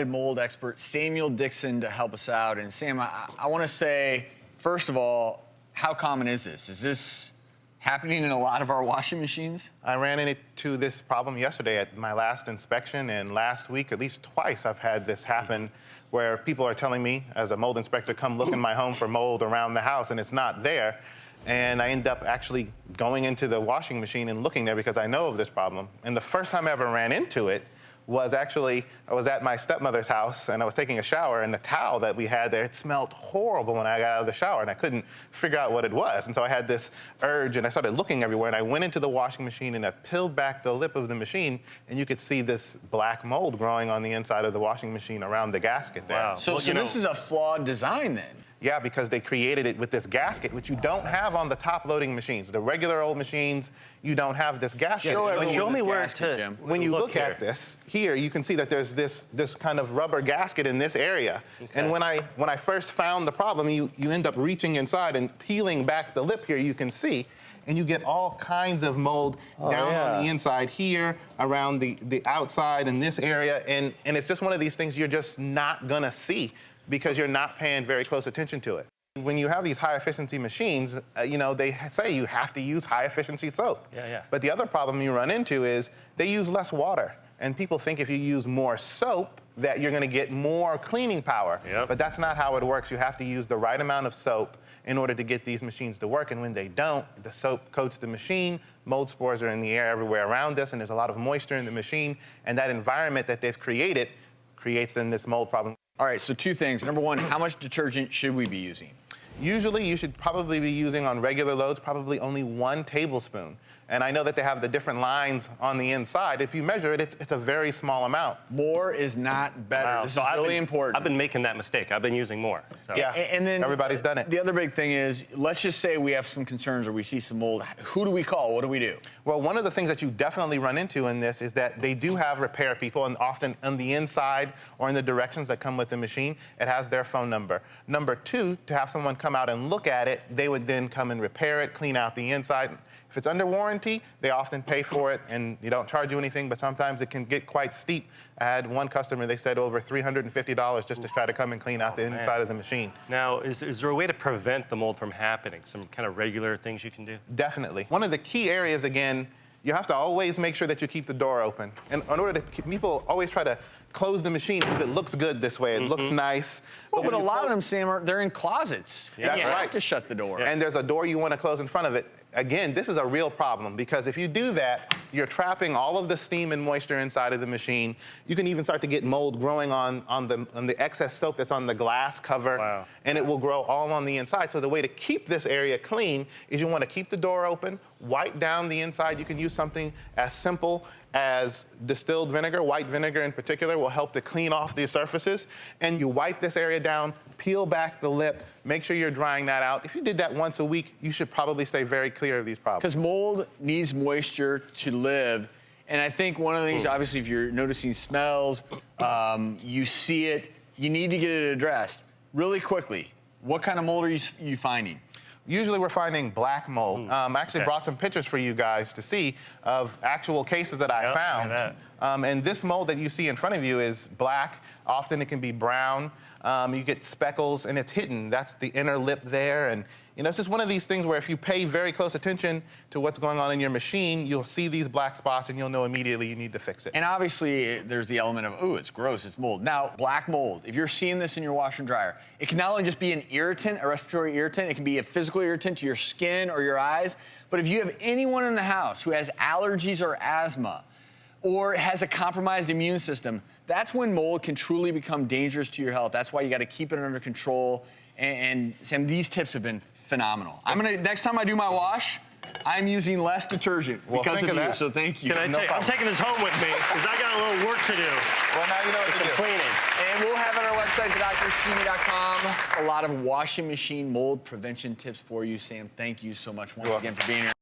Mold expert Samuel Dixon to help us out. And Sam, I want to say, first of all, how common is this? Is this happening in a lot of our washing machines? I ran into this problem yesterday at my last inspection, and last week, at least twice, I've had this happen where people are telling me, as a mold inspector, come look in my home for mold around the house, and it's not there. And I end up actually going into the washing machine and looking there because I know of this problem. And the first time I ever ran into it was actually, I was at my stepmother's house and I was taking a shower, and the towel that we had there, it smelled horrible when I got out of the shower, and I couldn't figure out what it was. And so I had this urge, and I started looking everywhere, and I went into the washing machine and I peeled back the lip of the machine, and you could see this black mold growing on the inside of the washing machine around the gasket there. Wow. So this is a flawed design then? Yeah, because they created it with this gasket, which you don't have on the top-loading machines. The regular old machines, you don't have this gasket. Show me where to When you look at this, here, you can see that there's this kind of rubber gasket in this area. Okay. And when I first found the problem, you end up reaching inside and peeling back the lip here, you can see, and you get all kinds of mold down on the inside here, around the outside in this area, and it's just one of these things you're just not gonna see because you're not paying very close attention to it. When you have these high-efficiency machines, they say you have to use high-efficiency soap. Yeah. But the other problem you run into is they use less water. And people think if you use more soap that you're gonna get more cleaning power. Yep. But that's not how it works. You have to use the right amount of soap in order to get these machines to work. And when they don't, the soap coats the machine, mold spores are in the air everywhere around us, and there's a lot of moisture in the machine. And that environment that they've created creates then this mold problem. All right, so two things. Number one, how much detergent should we be using? Usually, you should probably be using on regular loads probably only 1 tablespoon. And I know that they have the different lines on the inside. If you measure it, it's a very small amount. More is not better. Wow. This So is really important. I've been making that mistake. I've been using more. So. Yeah, and then everybody's done it. The other big thing is, let's just say we have some concerns or we see some mold. Who do we call? What do we do? Well, one of the things that you definitely run into in this is that they do have repair people, and often on the inside or in the directions that come with the machine, it has their phone number. Number two, to have someone come out and look at it, they would then come and repair it, clean out the inside. If it's under warranty, they often pay for it, and they don't charge you anything, but sometimes it can get quite steep. I had one customer, they said over $350 just to try to come and clean out the inside of the machine. Now, is there a way to prevent the mold from happening? Some kind of regular things you can do? Definitely. One of the key areas, again, you have to always make sure that you keep the door open. And in order to keep, people always try to close the machine because it looks good this way. It looks nice. Well, but a lot of them, Sam, they're in closets. Yeah, and you that's have right. to shut the door. And there's a door you want to close in front of it. Again, this is a real problem because if you do that, you're trapping all of the steam and moisture inside of the machine. You can even start to get mold growing on the excess soap that's on the glass cover. Wow. And it will grow all on the inside. So the way to keep this area clean is you want to keep the door open, wipe down the inside. You can use something as simple as distilled vinegar. White vinegar in particular will help to clean off these surfaces. And you wipe this area down, peel back the lip, make sure you're drying that out. If you did that once a week, you should probably stay very clear of these problems. Because mold needs moisture to live. And I think one of the things, obviously, if you're noticing smells, you see it, you need to get it addressed. Really quickly, what kind of mold are you finding? Usually we're finding black mold. I actually brought some pictures for you guys to see of actual cases that I found. And this mold that you see in front of you is black. Often it can be brown. You get speckles, and it's hidden. That's the inner lip there. And it's just one of these things where if you pay very close attention to what's going on in your machine, you'll see these black spots, and you'll know immediately you need to fix it. And obviously, there's the element of, oh, it's gross, it's mold. Now, black mold, if you're seeing this in your washer and dryer, it can not only just be an irritant, a respiratory irritant, it can be a physical irritant to your skin or your eyes, but if you have anyone in the house who has allergies or asthma, or has a compromised immune system, that's when mold can truly become dangerous to your health. That's why you got to keep it under control. And Sam, these tips have been phenomenal. Next time I do my wash, I'm using less detergent because of you, so thank you. Can I tell you, I'm taking this home with me because I got a little work to do. Well, now you know what to do. Cleaning. And we'll have on our website, thedoctorstv.com, a lot of washing machine mold prevention tips for you. Sam, thank you so much once again for being here.